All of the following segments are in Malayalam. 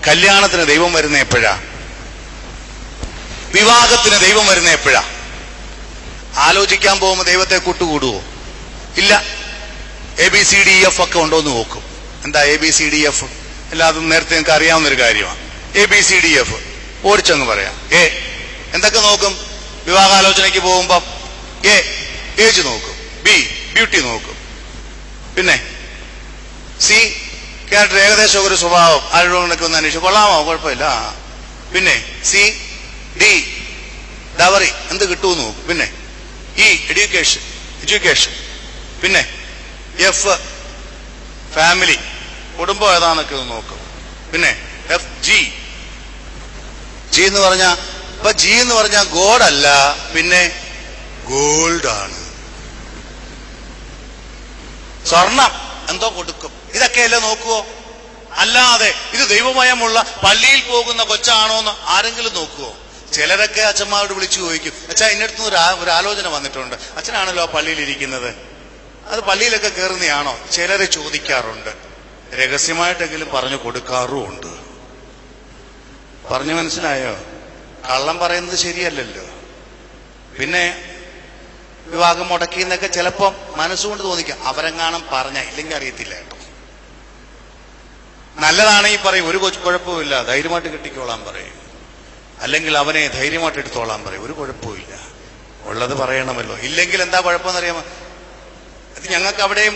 കല്യാണത്തിന് ദൈവം വരുന്ന എപ്പോഴാ? വിവാഹത്തിന് ദൈവം വരുന്ന എപ്പോഴാ? ആലോചിക്കാൻ പോകുമ്പോൾ ദൈവത്തെ കൂട്ടുകൂടുവോ? ഇല്ല. ABCDEF ഒക്കെ ഉണ്ടോന്ന് നോക്കും. എന്താ ABCDEF? എല്ലാതും നേരത്തെ നിങ്ങൾക്ക് അറിയാവുന്നൊരു കാര്യമാണ്. ABCDEF ഓടിച്ചങ്ങ് പറയാം. എന്തൊക്കെ നോക്കും വിവാഹാലോചനയ്ക്ക് പോകുമ്പം? ഏജ് നോക്കും. B ബ്യൂട്ടി നോക്കും. പിന്നെ C ക്യാരക്ടർ, ഏകദേശം ഒരു സ്വഭാവം, ആരോടൊക്കെ ഒന്ന് അന്വേഷിച്ചു കൊള്ളാമോ, കുഴപ്പമില്ല. പിന്നെ D ഡവറി, എന്ത് കിട്ടുമെന്ന് നോക്കും. പിന്നെ E എഡ്യൂക്കേഷൻ. പിന്നെ F ഫാമിലി, കുടുംബം ഏതാന്നൊക്കെ ഒന്ന് നോക്കും. പിന്നെ G എന്ന് പറഞ്ഞാൽ, ഇപ്പൊ G എന്ന് പറഞ്ഞാൽ ഗോഡല്ല, പിന്നെ ഗോൾഡ് ആണ്. സ്വർണം എന്തോ കൊടുക്കും. ഇതൊക്കെയല്ലേ നോക്കുവോ? അല്ലാതെ ഇത് ദൈവമയമുള്ള പള്ളിയിൽ പോകുന്ന കൊച്ചാണോന്ന് ആരെങ്കിലും നോക്കുവോ? ചിലരൊക്കെ അച്ഛന്മാരോട് വിളിച്ചു ചോദിക്കും, അച്ഛാ ഇന്നടുത്ത് ഒരു ആലോചന വന്നിട്ടുണ്ട്, അച്ഛനാണല്ലോ പള്ളിയിൽ ഇരിക്കുന്നത്, അത് പള്ളിയിലൊക്കെ കയറുന്നതാണോ? ചിലരെ ചോദിക്കാറുണ്ട്. രഹസ്യമായിട്ടെങ്കിലും പറഞ്ഞു കൊടുക്കാറുമുണ്ട്. പറഞ്ഞു മനസ്സിലായോ? കള്ളം പറയുന്നത് ശരിയല്ലല്ലോ. പിന്നെ വിവാഹം മുടക്കിയെന്നൊക്കെ ചിലപ്പം മനസ്സുകൊണ്ട് തോന്നിക്കാം. അവരെങ്ങാനും പറഞ്ഞ, ഇല്ലെങ്കിൽ അറിയത്തില്ല കേട്ടോ. നല്ലതാണെങ്കിൽ പറയും, ഒരു കുഴപ്പമില്ല, ധൈര്യമായിട്ട് കെട്ടിക്കോളാൻ പറയും. അല്ലെങ്കിൽ അവനെ ധൈര്യമായിട്ട് എടുത്തോളാൻ പറയും, ഒരു കുഴപ്പമില്ല. ഉള്ളത് പറയണമല്ലോ. ഇല്ലെങ്കിൽ എന്താ കുഴപ്പമെന്നറിയാമോ? അത് ഞങ്ങൾക്ക് അവിടെയും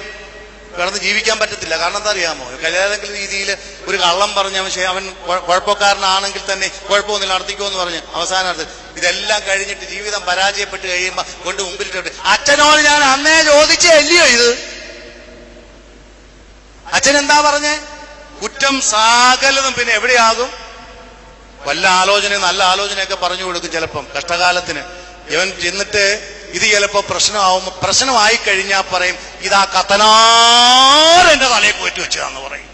കിടന്ന് ജീവിക്കാൻ പറ്റത്തില്ല. കാരണം എന്താ അറിയാമോ? ഏതെങ്കിലും രീതിയിൽ ഒരു കള്ളം പറഞ്ഞ അവൻ കുഴപ്പക്കാരനാണെങ്കിൽ തന്നെ കുഴപ്പമൊന്നുമില്ല, നടത്തിക്കോ എന്ന് പറഞ്ഞ് അവസാനം ഇതെല്ലാം കഴിഞ്ഞിട്ട് ജീവിതം പരാജയപ്പെട്ട് കഴിയുമ്പോ കൊണ്ട് മുമ്പിലിട്ട്, അച്ഛനോട് ഞാൻ അന്നേ ചോദിച്ചേ അല്ലയോ ഇത്? അച്ഛൻ എന്താ പറഞ്ഞേ? കുറ്റം സകലതും പിന്നെ എവിടെയാകും? വല്ല ആലോചനയും നല്ല ആലോചനയൊക്കെ പറഞ്ഞു കൊടുക്കും. ചിലപ്പം കഷ്ടകാലത്തിന് ഇവൻ ചെന്നിട്ട് ഇത് ചിലപ്പോ പ്രശ്നമായി കഴിഞ്ഞാൽ പറയും, ഇതാ കത്തനാരെന്റെ തലയിൽ പോയിട്ട് വെച്ചതാന്ന് പറയും.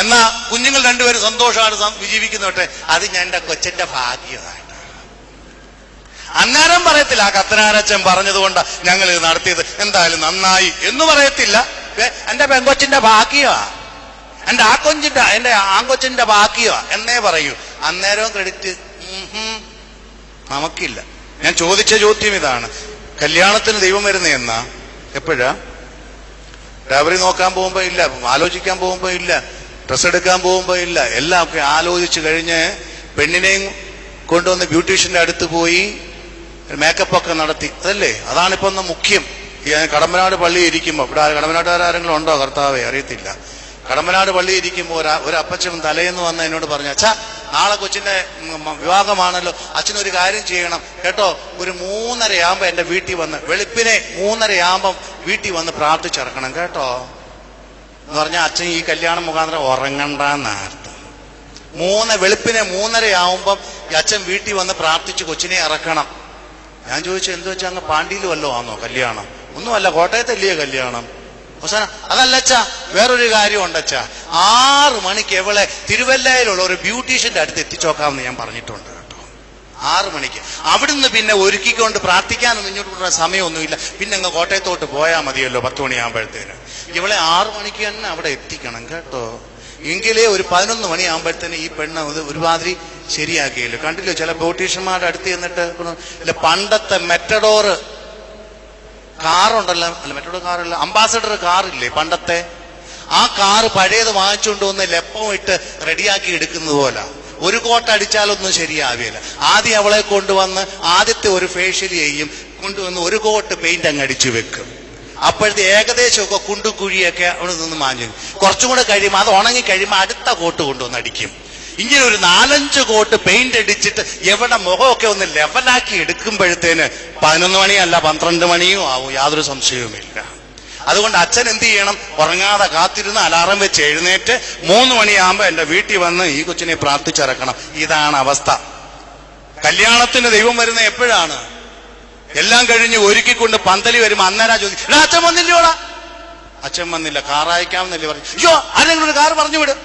എന്നാ കുഞ്ഞുങ്ങൾ രണ്ടുപേരും സന്തോഷമാണ് വിജീവിക്കുന്നോട്ടെ, അത് ഞാൻ എന്റെ കൊച്ചന്റെ ഭാഗ്യമാണ്. അന്നേരം പറയത്തില്ല, ആ കത്തനാരച്ഛൻ പറഞ്ഞതുകൊണ്ട് ഞങ്ങൾ ഇത് നടത്തിയത് എന്തായാലും നന്നായി എന്ന് പറയത്തില്ല. എന്റെ പെങ്കൊച്ചിന്റെ ഭാഗ്യമാ, എന്റെ ആങ്കൊച്ചിന്റെ ഭാഗ്യമാ എന്നേ പറയൂ. അന്നേരവും ക്രെഡിറ്റ് നമുക്കില്ല. ഞാൻ ചോദിച്ച ചോദ്യം ഇതാണ്, കല്യാണത്തിന് ദൈവം വരുന്ന എന്നാ? എപ്പോഴാ? ഡവറി നോക്കാൻ പോകുമ്പോ ഇല്ല, ആലോചിക്കാൻ പോകുമ്പോ ഇല്ല, ഡ്രസ് എടുക്കാൻ പോകുമ്പോ ഇല്ല. എല്ലാം ഒക്കെ ആലോചിച്ച് കഴിഞ്ഞ് പെണ്ണിനെയും കൊണ്ടുവന്ന് ബ്യൂട്ടീഷ്യന്റെ അടുത്ത് പോയി മേക്കപ്പ് ഒക്കെ നടത്തി, അതല്ലേ? അതാണിപ്പോ ഒന്ന് മുഖ്യം. കടമ്പനാട് പള്ളി ഇരിക്കുമ്പോ, ഇവിടെ കടമ്പനാട്ടുകാരെങ്കിലും ഉണ്ടോ കർത്താവേ? അറിയത്തില്ല. കടമ്പനാട് പള്ളി ഇരിക്കുമ്പോൾ ഒരു അപ്പച്ചൻ തലേന്ന് വന്ന് എന്നോട് പറഞ്ഞു, അച്ഛാ നാളെ കൊച്ചിന്റെ വിവാഹമാണല്ലോ, അച്ഛനൊരു കാര്യം ചെയ്യണം കേട്ടോ, ഒരു 3:30 എന്റെ വീട്ടിൽ വന്ന്, വെളുപ്പിനെ 3:30 വീട്ടിൽ വന്ന് പ്രാർത്ഥിച്ചിറക്കണം കേട്ടോ എന്ന് പറഞ്ഞാൽ അച്ഛൻ ഈ കല്യാണം മുഖാന്തരം ഉറങ്ങണ്ടെന്നർത്ഥം. വെളുപ്പിനെ 3:30 അച്ഛൻ വീട്ടിൽ വന്ന് പ്രാർത്ഥിച്ച് കൊച്ചിനെ ഇറക്കണം. ഞാൻ ചോദിച്ചു, എന്തു വെച്ചാൽ അങ്ങ് പാണ്ടിയിൽ വല്ലോ ആണോ കല്യാണം? ഒന്നുമല്ല, കോട്ടയത്തല്ലയോ കല്യാണം. അവസാനം അതല്ല അച്ഛാ, വേറൊരു കാര്യം ഉണ്ടച്ചാ, 6 മണിക്ക് എവളെ തിരുവല്ലയിലുള്ള ഒരു ബ്യൂട്ടീഷ്യന്റെ അടുത്ത് എത്തിച്ചോക്കാമെന്ന് ഞാൻ പറഞ്ഞിട്ടുണ്ട് കേട്ടോ. 6 മണിക്ക്. അവിടുന്ന് പിന്നെ ഒരുക്കിക്കൊണ്ട് പ്രാർത്ഥിക്കാനൊന്നും ഇങ്ങോട്ട് കൊണ്ടുവരാൻ സമയമൊന്നുമില്ല. പിന്നെ അങ്ങ് കോട്ടയത്തോട്ട് പോയാൽ മതിയല്ലോ 10 മണിയാകുമ്പോഴത്തേന്. ഇവളെ 6 മണിക്ക് തന്നെ അവിടെ എത്തിക്കണം കേട്ടോ. എങ്കിലേ ഒരു 11 മണിയാകുമ്പോഴത്തേന് ഈ പെണ്ണ് ഒരുമാതിരി ശരിയാക്കിയല്ലോ. കണ്ടില്ലോ ചില ബ്യൂട്ടീഷ്യന്മാരുടെ അടുത്ത് ചെന്നിട്ട് പണ്ടത്തെ മെറ്റഡോറ് കാറുണ്ടല്ലോ, അല്ല മെറ്റഡോർ കാറല്ല, അംബാസഡർ കാറില്ലേ പണ്ടത്തെ, ആ കാറ് പഴയത് വാങ്ങിച്ചുകൊണ്ട് വന്ന് ലെപ്പം ഇട്ട് റെഡിയാക്കി എടുക്കുന്നത് പോലെ. ഒരു കോട്ട അടിച്ചാലൊന്നും ശരിയാവില്ല. ആദ്യം അവളെ കൊണ്ടുവന്ന് ആദ്യത്തെ ഒരു ഫേഷ്യൽ ചെയ്യും, കൊണ്ടുവന്ന് ഒരു കോട്ട് പെയിന്റ് അങ്ങ് അടിച്ചു വെക്കും. അപ്പോഴത്തെ ഏകദേശമൊക്കെ കുണ്ടുകുഴിയൊക്കെ അവിടെ നിന്ന് മാഞ്ഞു. കുറച്ചും കൂടെ കഴിയുമ്പോൾ അത് ഉണങ്ങി കഴിയുമ്പോൾ അടുത്ത കോട്ട് കൊണ്ടുവന്ന് അടിക്കും. ഇങ്ങനെ ഒരു 4-5 കോട്ട് പെയിന്റ് അടിച്ചിട്ട് എവിടെ മുഖമൊക്കെ ഒന്ന് ലെവലാക്കി എടുക്കുമ്പോഴത്തേന് 11 മണിയല്ല 12 മണിയും ആവും, യാതൊരു സംശയവുമില്ല. അതുകൊണ്ട് അച്ഛൻ എന്ത് ചെയ്യണം? ഉറങ്ങാതെ കാത്തിരുന്ന് അലാറം വെച്ച് എഴുന്നേറ്റ് 3 മണിയാകുമ്പോ എന്റെ വീട്ടിൽ വന്ന് ഈ കൊച്ചിനെ പ്രാർത്ഥിച്ചിറക്കണം. ഇതാണ് അവസ്ഥ. കല്യാണത്തിന് ദൈവം വരുന്ന എപ്പോഴാണ്? എല്ലാം കഴിഞ്ഞ് ഒരുക്കിക്കൊണ്ട് പന്തലി വരുമ്പോ അന്നേരം ചോദിക്കും, അച്ഛൻ വന്നില്ലോടാ? അച്ഛൻ വന്നില്ല, കാർ അയക്കാമെന്നല്ലേ പറഞ്ഞു. അയ്യോ, ആരെങ്കിലും ഒരു കാർ പറഞ്ഞു വിട്.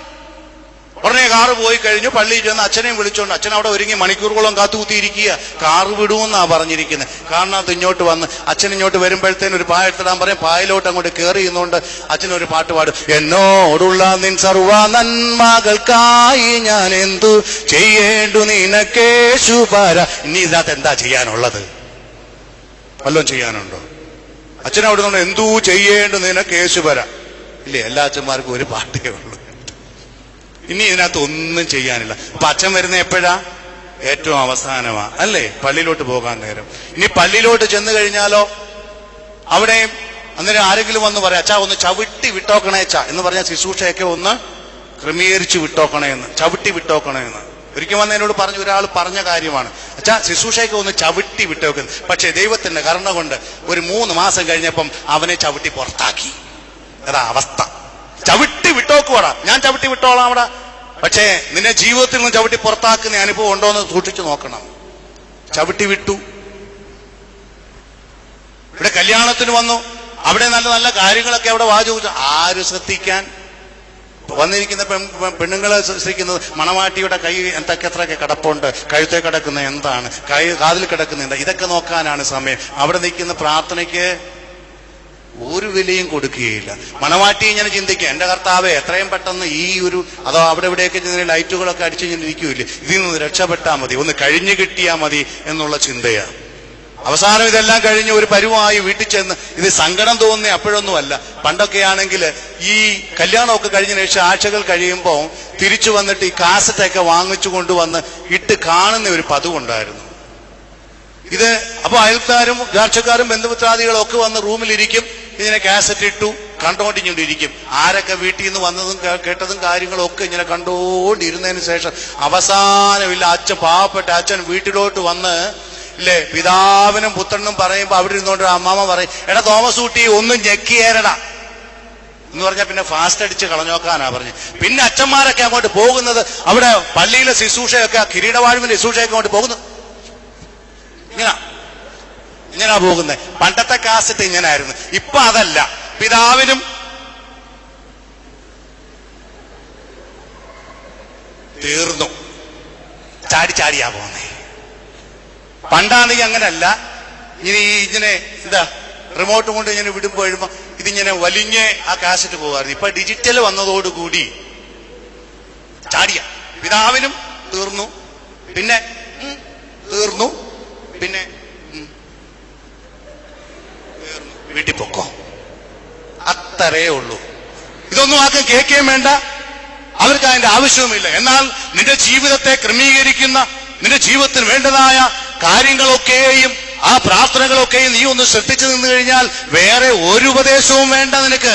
ഉടനെ കാറ് പോയി കഴിഞ്ഞു. പള്ളിയിൽ ചെന്ന് അച്ഛനെയും വിളിച്ചോണ്ട് അച്ഛൻ അവിടെ ഒരുങ്ങി മണിക്കൂറുകളോളം കാത്തുകുത്തിയിരിക്കുക. കാറ് വിടുമെന്നാ പറഞ്ഞിരിക്കുന്നത്. കാരണം ഇങ്ങോട്ട് വന്ന് അച്ഛൻ ഇങ്ങോട്ട് വരുമ്പോഴത്തേനും ഒരു പായ എടുത്തിടാൻ പറയും. പായലോട്ട് അങ്ങോട്ട് കയറി ഇരുന്നുകൊണ്ട് അച്ഛനൊരു പാട്ട് പാടും. എന്നോടുള്ള നിൻ സർവ നന്മകൾക്കായി ഞാൻ എന്തു ചെയ്യേണ്ടു നിനക്കേശുപര. ഇനി ഇതിനകത്ത് എന്താ ചെയ്യാനുള്ളത്? വല്ലതും ചെയ്യാനുണ്ടോ? അച്ഛനവിടെ നിന്ന് എന്തു ചെയ്യേണ്ടു നിനക്കേശുപര. ഇല്ലേ, എല്ലാ അച്ഛന്മാർക്കും ഒരു പാട്ടേ ഉള്ളൂ. ഇനി ഇതിനകത്ത് ഒന്നും ചെയ്യാനില്ല. അപ്പൊ അച്ഛൻ വരുന്ന എപ്പോഴാ? ഏറ്റവും അവസാനമാ, അല്ലേ? പള്ളിയിലോട്ട് പോകാൻ നേരം. ഇനി പള്ളിയിലോട്ട് ചെന്ന് കഴിഞ്ഞാലോ അവിടെയും അന്നേരം ആരെങ്കിലും വന്ന് പറയാം, അച്ഛാ ഒന്ന് ചവിട്ടി വിട്ടോക്കണേ അച്ഛാ എന്ന് പറഞ്ഞാൽ ശുശ്രൂഷയൊക്കെ ഒന്ന് ക്രമീകരിച്ച് വിട്ടോക്കണേന്ന്, ചവിട്ടി വിട്ടോക്കണേന്ന്. ഒരിക്കൽ വന്ന് എന്നോട് പറഞ്ഞു, ഒരാൾ പറഞ്ഞ കാര്യമാണ്, അച്ഛാ ശുശ്രൂഷയൊക്കെ ഒന്ന് ചവിട്ടി വിട്ടോക്കുന്നത്. പക്ഷെ ദൈവത്തിന്റെ കരുണ കൊണ്ട് ഒരു 3 മാസം കഴിഞ്ഞപ്പം അവനെ ചവിട്ടി പുറത്താക്കി. അതാ അവസ്ഥ. ചവിട്ടി വിട്ടോക്കുവാടാ, ഞാൻ ചവിട്ടി വിട്ടോളാം അവിടെ. പക്ഷേ നിന്നെ ജീവിതത്തിൽ നിന്ന് ചവിട്ടി പുറത്താക്കുന്ന അനുഭവം ഉണ്ടോ എന്ന് സൂക്ഷിച്ചു നോക്കണം. ചവിട്ടി വിട്ടു. ഇവിടെ കല്യാണത്തിന് വന്നു, അവിടെ നല്ല നല്ല കാര്യങ്ങളൊക്കെ അവിടെ വാചോദിച്ചു. ആര് ശ്രദ്ധിക്കാൻ? വന്നിരിക്കുന്ന പെണ്ണുങ്ങളെ ശ്രദ്ധിക്കുന്നത് മണവാട്ടിയുടെ കൈ എത്രയൊക്കെ കിടപ്പുണ്ട്, കഴുത്തെ കിടക്കുന്ന എന്താണ്, കാതിൽ കിടക്കുന്ന എന്താ, ഇതൊക്കെ നോക്കാനാണ് സമയം. അവിടെ നിൽക്കുന്ന പ്രാർത്ഥനയ്ക്ക് ഒരു വിലയും കൊടുക്കുകയില്ല. മണവാട്ടി ഇങ്ങനെ ചിന്തിക്കുക, എന്റെ കർത്താവേ എത്രയും പെട്ടെന്ന് ഈ ഒരു അതോ അവിടെ ഇവിടെയൊക്കെ ലൈറ്റുകളൊക്കെ അടിച്ചു ഇരിക്കൂല്ലേ, ഇതിൽ നിന്ന് രക്ഷപ്പെട്ടാൽ മതി, ഒന്ന് കഴിഞ്ഞു കിട്ടിയാൽ മതി എന്നുള്ള ചിന്തയാണ്. അവസാനം ഇതെല്ലാം കഴിഞ്ഞ് ഒരു പരുവമായി വീട്ടിൽ ചെന്ന് ഇത് സങ്കടം തോന്നുന്ന അപ്പോഴൊന്നുമല്ല. പണ്ടൊക്കെ ആണെങ്കിൽ ഈ കല്യാണമൊക്കെ കഴിഞ്ഞ ശേഷം ആഴ്ചകൾ കഴിയുമ്പോൾ തിരിച്ചു വന്നിട്ട് ഈ കാസറ്റൊക്കെ വാങ്ങിച്ചു കൊണ്ടുവന്ന് ഇട്ട് കാണുന്ന ഒരു പതിവുണ്ടായിരുന്നു. ഇത് അപ്പൊ അയൽക്കാരും രാഷ്ട്രീയക്കാരും ബന്ധുമിത്രാദികളും ഒക്കെ വന്ന് റൂമിലിരിക്കും, ഇങ്ങനെ കാസറ്റ് ഇട്ടു കണ്ടോണ്ടിരിക്കും. ആരൊക്കെ വീട്ടിൽ നിന്ന് വന്നതും കേട്ടതും കാര്യങ്ങളും ഒക്കെ ഇങ്ങനെ കണ്ടോണ്ടിരുന്നതിന് ശേഷം അവസാനമില്ല, പാവപ്പെട്ട അച്ഛൻ വീട്ടിലോട്ട് വന്ന് ഇല്ലേ പിതാവിനും പുത്രനും പറയുമ്പോ അവിടെ ഇരുന്നോണ്ട് അമ്മാമ പറയും, എടാ തോമസ് കുട്ടി ഒന്നും ഞെക്കിയേരടാ എന്ന് പറഞ്ഞാൽ പിന്നെ ഫാസ്റ്റ് അടിച്ച് കളഞ്ഞോക്കാനാ പറഞ്ഞു. പിന്നെ അച്ഛന്മാരൊക്കെ അങ്ങോട്ട് പോകുന്നത് അവിടെ പള്ളിയിലെ ശുശ്രൂഷയൊക്കെ കിരീടവാഴുവിന്റെ ശുശ്രൂഷയൊക്കെ അങ്ങോട്ട് പോകുന്നത് ഇങ്ങനാ പോകുന്നത്. പണ്ടത്തെ കാസറ്റ് ഇങ്ങനായിരുന്നു. ഇപ്പൊ അതല്ല. പിതാവിനും തീർന്നു, ചാടിയാ പോകുന്നേ. പണ്ടാണെങ്കിൽ അങ്ങനല്ല. ഇങ്ങനെ എന്താ റിമോട്ട് കൊണ്ട് ഇങ്ങനെ വിടുമ്പോ ഇതിങ്ങനെ വലിഞ്ഞ് ആ കാസറ്റ് പോകാറുണ്ട്. ഇപ്പൊ ഡിജിറ്റൽ വന്നതോടുകൂടി ചാടിയ പിതാവിനും തീർന്നു, പിന്നെ തീർന്നു, പിന്നെ വീട്ടിൽ പൊക്കോ, അത്രേ ഉള്ളൂ. ഇതൊന്നും ആർക്കും കേൾക്കുകയും വേണ്ട, അവർക്ക് അതിന്റെ ആവശ്യവുമില്ല. എന്നാൽ നിന്റെ ജീവിതത്തെ ക്രമീകരിക്കുന്ന, നിന്റെ ജീവിതത്തിന് വേണ്ടതായ കാര്യങ്ങളൊക്കെയും ആ പ്രാർത്ഥനകളൊക്കെയും നീ ഒന്ന് ശ്രദ്ധിച്ചു നിന്ന് കഴിഞ്ഞാൽ വേറെ ഒരു ഉപദേശവും വേണ്ട, നിനക്ക്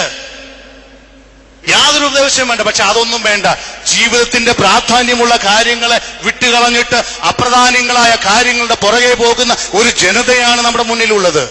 യാതൊരു ഉപദേശവും വേണ്ട. പക്ഷെ അതൊന്നും വേണ്ട. ജീവിതത്തിന്റെ പ്രാധാന്യമുള്ള കാര്യങ്ങളെ വിട്ടുകളഞ്ഞിട്ട് അപ്രധാന്യങ്ങളായ കാര്യങ്ങളുടെ പുറകെ പോകുന്ന ഒരു ജനതയാണ് നമ്മുടെ മുന്നിലുള്ളത്.